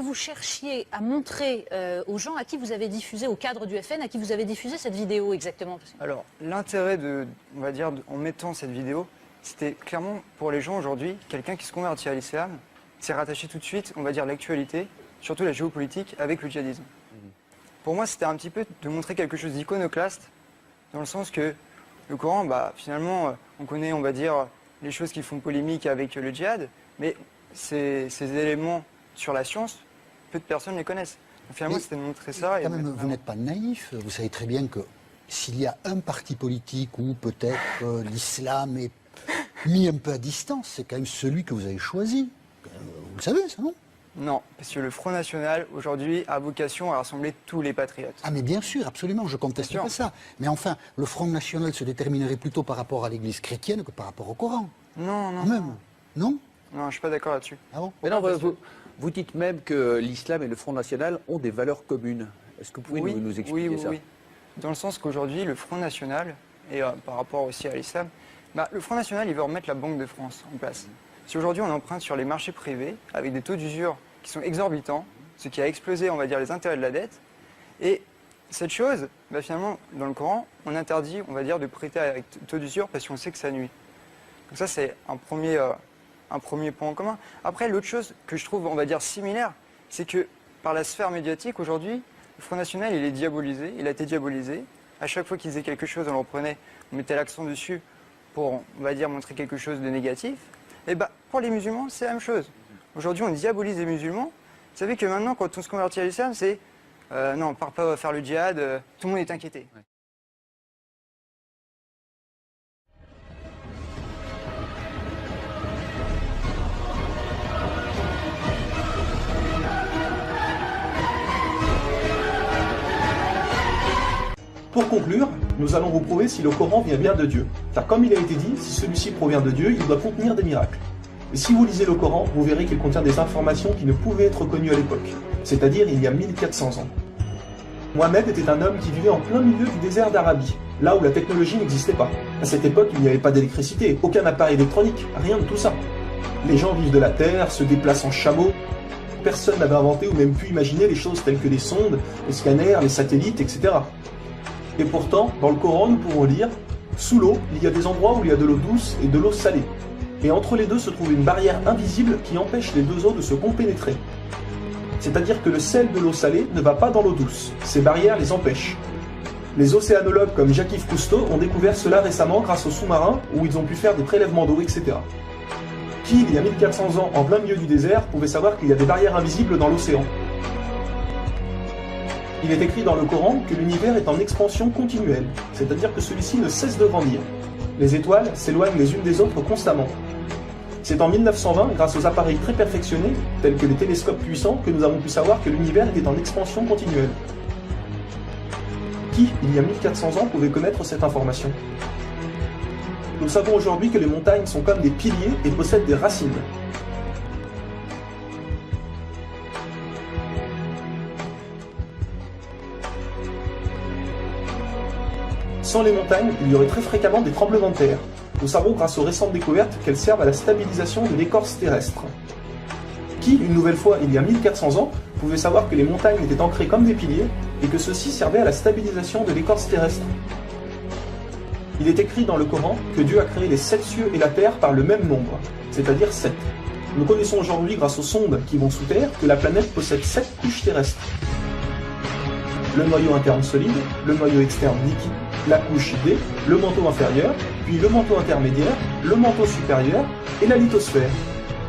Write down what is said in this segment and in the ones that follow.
vous cherchiez à montrer aux gens à qui vous avez diffusé, au cadre du FN, à qui vous avez diffusé cette vidéo exactement? Alors, l'intérêt on va dire, en mettant cette vidéo, c'était clairement pour les gens aujourd'hui, quelqu'un qui se convertit à l'islam, s'est rattaché tout de suite, on va dire, l'actualité, surtout la géopolitique, avec le djihadisme. Pour moi, c'était un petit peu de montrer quelque chose d'iconoclaste, dans le sens que le Coran, finalement, on connaît, on va dire, les choses qui font polémique avec le djihad, mais ces éléments sur la science, peu de personnes les connaissent. Donc, finalement, c'était de montrer ça. Quand même, vous n'êtes pas naïf, vous savez très bien que s'il y a un parti politique où peut-être l'islam est mis un peu à distance, c'est quand même celui que vous avez choisi. Vous le savez, ça, non? Non, parce que le Front National, aujourd'hui, a vocation à rassembler tous les patriotes. Ah mais bien sûr, absolument, je conteste pas ça. Mais enfin, le Front National se déterminerait plutôt par rapport à l'Église chrétienne que par rapport au Coran. Non, non. Même. Non? Non, je ne suis pas d'accord là-dessus. Ah bon? Mais non, vous dites même que l'islam et le Front National ont des valeurs communes. Est-ce que vous pouvez nous expliquer ça? Oui. Dans le sens qu'aujourd'hui, le Front National, et par rapport aussi à l'islam, le Front National, il veut remettre la Banque de France en place. Si aujourd'hui on emprunte sur les marchés privés avec des taux d'usure qui sont exorbitants, ce qui a explosé, on va dire, les intérêts de la dette, et cette chose, finalement, dans le Coran, on interdit, on va dire, de prêter avec taux d'usure parce qu'on sait que ça nuit. Donc ça, c'est un premier point en commun. Après, l'autre chose que je trouve, on va dire, similaire, c'est que par la sphère médiatique, aujourd'hui, le Front National, il est diabolisé, il a été diabolisé. À chaque fois qu'il faisait quelque chose, on le reprenait, on mettait l'accent dessus pour, on va dire, montrer quelque chose de négatif. Et pour les musulmans, c'est la même chose. Aujourd'hui, on diabolise les musulmans. Vous savez que maintenant, quand on se convertit à l'islam, c'est non, on ne part pas faire le djihad, tout le monde est inquiété. Ouais. Pour conclure, nous allons vous prouver si le Coran vient bien de Dieu. Car comme il a été dit, si celui-ci provient de Dieu, il doit contenir des miracles. Et si vous lisez le Coran, vous verrez qu'il contient des informations qui ne pouvaient être connues à l'époque, c'est-à-dire il y a 1400 ans. Mohamed était un homme qui vivait en plein milieu du désert d'Arabie, là où la technologie n'existait pas. À cette époque, il n'y avait pas d'électricité, aucun appareil électronique, rien de tout ça. Les gens vivent de la terre, se déplacent en chameau. Personne n'avait inventé ou même pu imaginer les choses telles que les sondes, les scanners, les satellites, etc. Et pourtant, dans le Coran, nous pouvons lire « Sous l'eau, il y a des endroits où il y a de l'eau douce et de l'eau salée. Et entre les deux se trouve une barrière invisible qui empêche les deux eaux de se compénétrer. » C'est-à-dire que le sel de l'eau salée ne va pas dans l'eau douce. Ces barrières les empêchent. Les océanologues comme Jacques-Yves Cousteau ont découvert cela récemment grâce aux sous-marins où ils ont pu faire des prélèvements d'eau, etc. Qui, il y a 1400 ans, en plein milieu du désert, pouvait savoir qu'il y a des barrières invisibles dans l'océan? Il est écrit dans le Coran que l'univers est en expansion continuelle, c'est-à-dire que celui-ci ne cesse de grandir. Les étoiles s'éloignent les unes des autres constamment. C'est en 1920, grâce aux appareils très perfectionnés, tels que les télescopes puissants, que nous avons pu savoir que l'univers était en expansion continuelle. Qui, il y a 1400 ans, pouvait connaître cette information? Nous savons aujourd'hui que les montagnes sont comme des piliers et possèdent des racines. Sans les montagnes, il y aurait très fréquemment des tremblements de terre. Nous savons grâce aux récentes découvertes qu'elles servent à la stabilisation de l'écorce terrestre. Qui, une nouvelle fois, il y a 1400 ans, pouvait savoir que les montagnes étaient ancrées comme des piliers et que ceux-ci servaient à la stabilisation de l'écorce terrestre? Il est écrit dans le Coran que Dieu a créé les 7 cieux et la terre par le même nombre, c'est-à-dire 7. Nous connaissons aujourd'hui, grâce aux sondes qui vont sous terre, que la planète possède 7 couches terrestres. Le noyau interne solide, le noyau externe liquide, la couche D, le manteau inférieur, puis le manteau intermédiaire, le manteau supérieur et la lithosphère.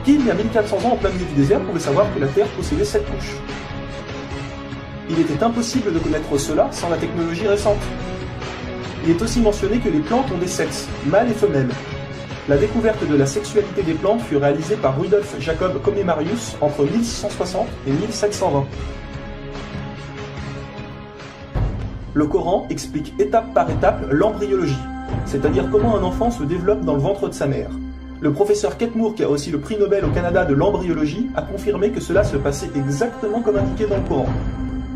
Qui, il y a 1400 ans en plein milieu du désert, pouvait savoir que la Terre possédait 7 couches? Il était impossible de connaître cela sans la technologie récente. Il est aussi mentionné que les plantes ont des sexes, mâles et femelles. La découverte de la sexualité des plantes fut réalisée par Rudolf Jacob Comnenarius entre 1660 et 1720. Le Coran explique étape par étape l'embryologie, c'est-à-dire comment un enfant se développe dans le ventre de sa mère. Le professeur Ketmour, qui a aussi le prix Nobel au Canada de l'embryologie, a confirmé que cela se passait exactement comme indiqué dans le Coran,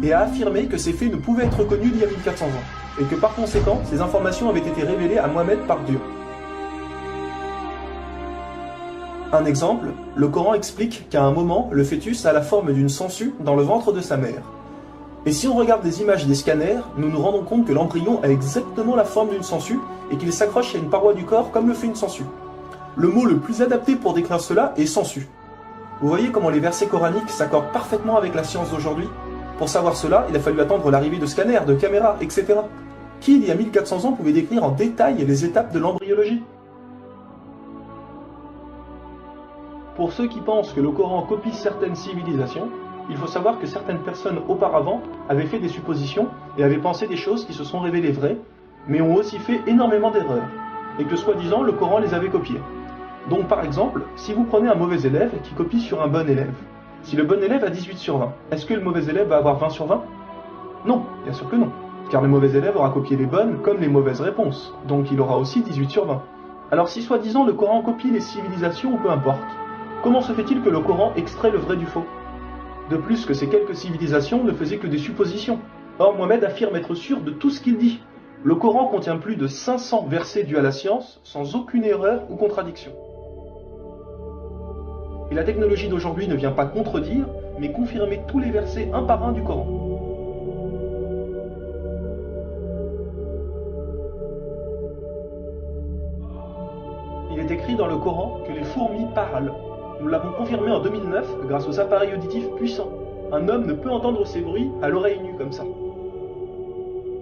et a affirmé que ces faits ne pouvaient être connus d'il y a 1400 ans, et que par conséquent, ces informations avaient été révélées à Mohamed par Dieu. Un exemple, le Coran explique qu'à un moment, le fœtus a la forme d'une sangsue dans le ventre de sa mère. Et si on regarde des images des scanners, nous nous rendons compte que l'embryon a exactement la forme d'une sangsue et qu'il s'accroche à une paroi du corps comme le fait une sangsue. Le mot le plus adapté pour décrire cela est sangsue. Vous voyez comment les versets coraniques s'accordent parfaitement avec la science d'aujourd'hui? Pour savoir cela, il a fallu attendre l'arrivée de scanners, de caméras, etc. Qui, il y a 1400 ans, pouvait décrire en détail les étapes de l'embryologie? Pour ceux qui pensent que le Coran copie certaines civilisations, il faut savoir que certaines personnes auparavant avaient fait des suppositions et avaient pensé des choses qui se sont révélées vraies, mais ont aussi fait énormément d'erreurs, et que soi-disant le Coran les avait copiées. Donc par exemple, si vous prenez un mauvais élève qui copie sur un bon élève, si le bon élève a 18 sur 20, est-ce que le mauvais élève va avoir 20 sur 20? Non, bien sûr que non, car le mauvais élève aura copié les bonnes comme les mauvaises réponses, donc il aura aussi 18 sur 20. Alors si soi-disant le Coran copie les civilisations ou peu importe, comment se fait-il que le Coran extrait le vrai du faux? De plus que ces quelques civilisations ne faisaient que des suppositions. Or Mohammed affirme être sûr de tout ce qu'il dit. Le Coran contient plus de 500 versets dus à la science, sans aucune erreur ou contradiction. Et la technologie d'aujourd'hui ne vient pas contredire, mais confirmer tous les versets un par un du Coran. Il est écrit dans le Coran que les fourmis parlent. Nous l'avons confirmé en 2009 grâce aux appareils auditifs puissants. Un homme ne peut entendre ces bruits à l'oreille nue comme ça.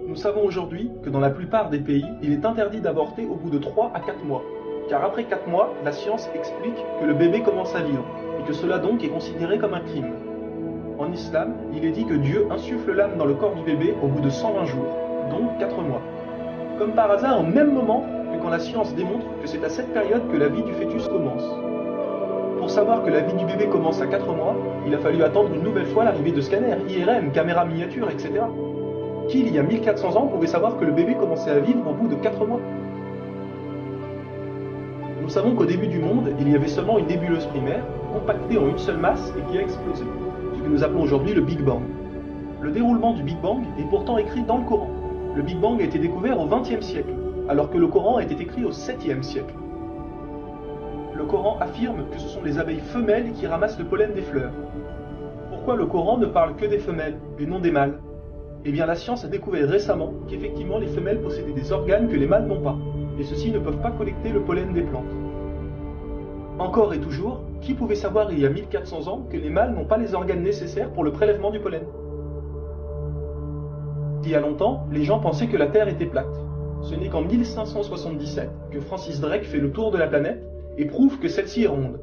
Nous savons aujourd'hui que dans la plupart des pays, il est interdit d'avorter au bout de 3 à 4 mois. Car après 4 mois, la science explique que le bébé commence à vivre, et que cela donc est considéré comme un crime. En islam, il est dit que Dieu insuffle l'âme dans le corps du bébé au bout de 120 jours, donc 4 mois. Comme par hasard, au même moment que quand la science démontre que c'est à cette période que la vie du fœtus commence. Pour savoir que la vie du bébé commence à 4 mois, il a fallu attendre une nouvelle fois l'arrivée de scanners, IRM, caméras miniatures, etc. Qui, il y a 1400 ans, pouvait savoir que le bébé commençait à vivre au bout de 4 mois? Nous savons qu'au début du monde, il y avait seulement une nébuleuse primaire, compactée en une seule masse et qui a explosé, ce que nous appelons aujourd'hui le Big Bang. Le déroulement du Big Bang est pourtant écrit dans le Coran. Le Big Bang a été découvert au XXe siècle, alors que le Coran a été écrit au 7e siècle. Le Coran affirme que ce sont les abeilles femelles qui ramassent le pollen des fleurs. Pourquoi le Coran ne parle que des femelles et non des mâles? Eh bien la science a découvert récemment qu'effectivement les femelles possédaient des organes que les mâles n'ont pas, et ceux-ci ne peuvent pas collecter le pollen des plantes. Encore et toujours, qui pouvait savoir il y a 1400 ans que les mâles n'ont pas les organes nécessaires pour le prélèvement du pollen? Il y a longtemps, les gens pensaient que la Terre était plate. Ce n'est qu'en 1577 que Francis Drake fait le tour de la planète et prouve que celle-ci est ronde.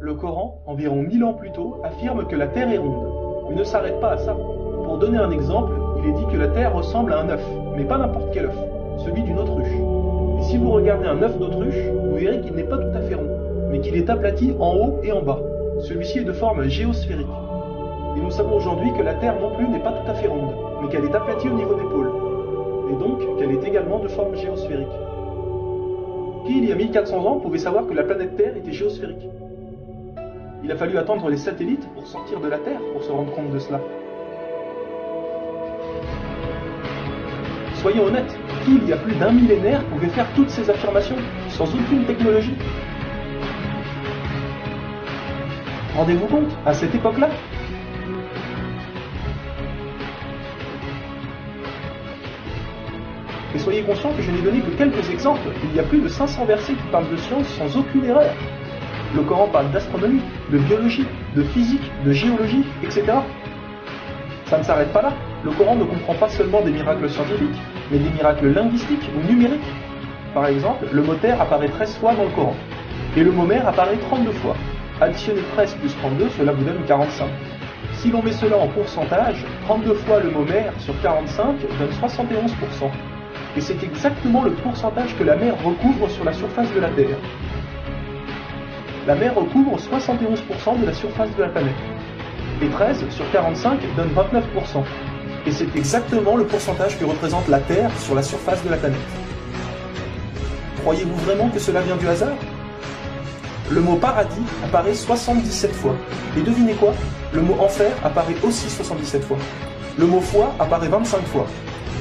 Le Coran, environ 1000 ans plus tôt, affirme que la Terre est ronde, mais ne s'arrête pas à ça. Pour donner un exemple, il est dit que la Terre ressemble à un œuf, mais pas n'importe quel œuf, celui d'une autruche. Et si vous regardez un œuf d'autruche, vous verrez qu'il n'est pas tout à fait rond, mais qu'il est aplati en haut et en bas. Celui-ci est de forme géosphérique. Et nous savons aujourd'hui que la Terre non plus n'est pas tout à fait ronde, mais qu'elle est aplatie au niveau des pôles, et donc qu'elle est également de forme géosphérique. Qui, il y a 1400 ans, pouvait savoir que la planète Terre était géosphérique? Il a fallu attendre les satellites pour sortir de la Terre pour se rendre compte de cela. Soyons honnêtes, qui, il y a plus d'un millénaire, pouvait faire toutes ces affirmations sans aucune technologie? Rendez-vous compte, à cette époque-là? Et soyez conscients que je n'ai donné que quelques exemples. Il y a plus de 500 versets qui parlent de science sans aucune erreur. Le Coran parle d'astronomie, de biologie, de physique, de géologie, etc. Ça ne s'arrête pas là. Le Coran ne comprend pas seulement des miracles scientifiques, mais des miracles linguistiques ou numériques. Par exemple, le mot terre apparaît 13 fois dans le Coran, et le mot mer apparaît 32 fois. Additionnez 13 plus 32, cela vous donne 45. Si l'on met cela en pourcentage, 32 fois le mot mer sur 45 donne 71%. Et c'est exactement le pourcentage que la mer recouvre sur la surface de la Terre. La mer recouvre 71% de la surface de la planète. Et 13 sur 45 donne 29%. Et c'est exactement le pourcentage que représente la Terre sur la surface de la planète. Croyez-vous vraiment que cela vient du hasard? Le mot paradis apparaît 77 fois. Et devinez quoi? Le mot enfer apparaît aussi 77 fois. Le mot foi apparaît 25 fois.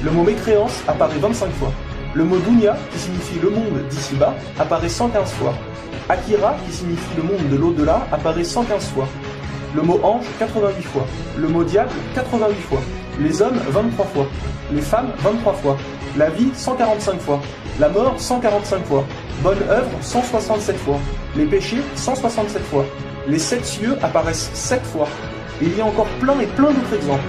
Le mot mécréance apparaît 25 fois. Le mot dunya, qui signifie le monde d'ici-bas, apparaît 115 fois. Akira, qui signifie le monde de l'au-delà, apparaît 115 fois. Le mot ange, 88 fois. Le mot diable, 88 fois. Les hommes, 23 fois. Les femmes, 23 fois. La vie, 145 fois. La mort, 145 fois. Bonne œuvre, 167 fois. Les péchés, 167 fois. Les 7 cieux apparaissent 7 fois. Et il y a encore plein et plein d'autres exemples.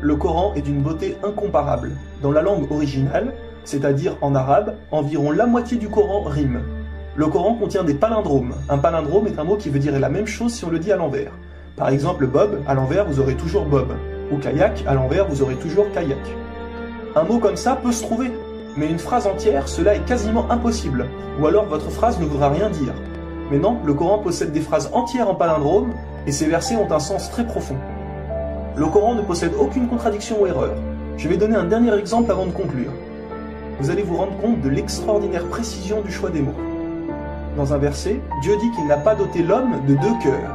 Le Coran est d'une beauté incomparable. Dans la langue originale, c'est-à-dire en arabe, environ la moitié du Coran rime. Le Coran contient des palindromes. Un palindrome est un mot qui veut dire la même chose si on le dit à l'envers. Par exemple, Bob, à l'envers, vous aurez toujours Bob. Ou kayak, à l'envers, vous aurez toujours kayak. Un mot comme ça peut se trouver, mais une phrase entière, cela est quasiment impossible. Ou alors votre phrase ne voudra rien dire. Mais non, le Coran possède des phrases entières en palindrome, et ces versets ont un sens très profond. Le Coran ne possède aucune contradiction ou erreur. Je vais donner un dernier exemple avant de conclure. Vous allez vous rendre compte de l'extraordinaire précision du choix des mots. Dans un verset, Dieu dit qu'il n'a pas doté l'homme de 2 cœurs.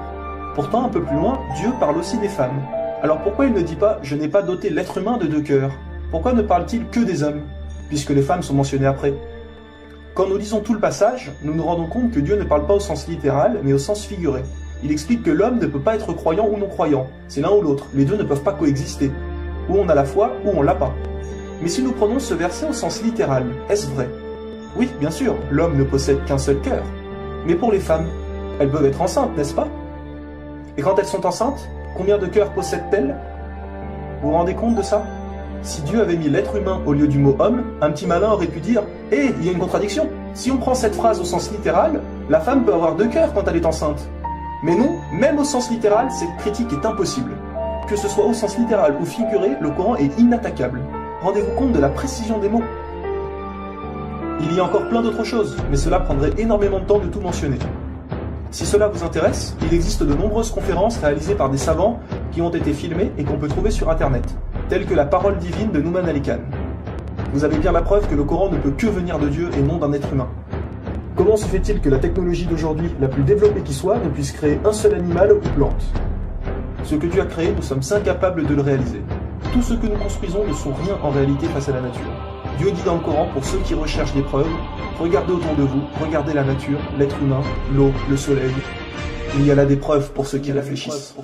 Pourtant, un peu plus loin, Dieu parle aussi des femmes. Alors pourquoi il ne dit pas « je n'ai pas doté l'être humain de 2 cœurs » ? Pourquoi ne parle-t-il que des hommes, puisque les femmes sont mentionnées après ? Quand nous lisons tout le passage, nous nous rendons compte que Dieu ne parle pas au sens littéral, mais au sens figuré. Il explique que l'homme ne peut pas être croyant ou non-croyant, c'est l'un ou l'autre, les deux ne peuvent pas coexister. Ou on a la foi, ou on l'a pas. Mais si nous prenons ce verset au sens littéral, est-ce vrai ? Oui, bien sûr, l'homme ne possède qu'un seul cœur. Mais pour les femmes, elles peuvent être enceintes, n'est-ce pas ? Et quand elles sont enceintes, combien de cœurs possèdent-elles ? Vous vous rendez compte de ça ? Si Dieu avait mis l'être humain au lieu du mot homme, un petit malin aurait pu dire « Hé, il y a une contradiction ! Si on prend cette phrase au sens littéral, la femme peut avoir 2 cœurs quand elle est enceinte. » Mais non, même au sens littéral, cette critique est impossible. Que ce soit au sens littéral ou figuré, le Coran est inattaquable. Rendez-vous compte de la précision des mots. Il y a encore plein d'autres choses, mais cela prendrait énormément de temps de tout mentionner. Si cela vous intéresse, il existe de nombreuses conférences réalisées par des savants qui ont été filmées et qu'on peut trouver sur internet, telles que la parole divine de Nouman Ali Khan. Vous avez bien la preuve que le Coran ne peut que venir de Dieu et non d'un être humain. Comment se fait-il que la technologie d'aujourd'hui, la plus développée qui soit, ne puisse créer un seul animal ou plante ? Ce que Dieu a créé, nous sommes incapables de le réaliser. Tout ce que nous construisons ne sont rien en réalité face à la nature. Dieu dit dans le Coran, pour ceux qui recherchent des preuves, regardez autour de vous, regardez la nature, l'être humain, l'eau, le soleil. Il y a là des preuves pour ceux qui réfléchissent.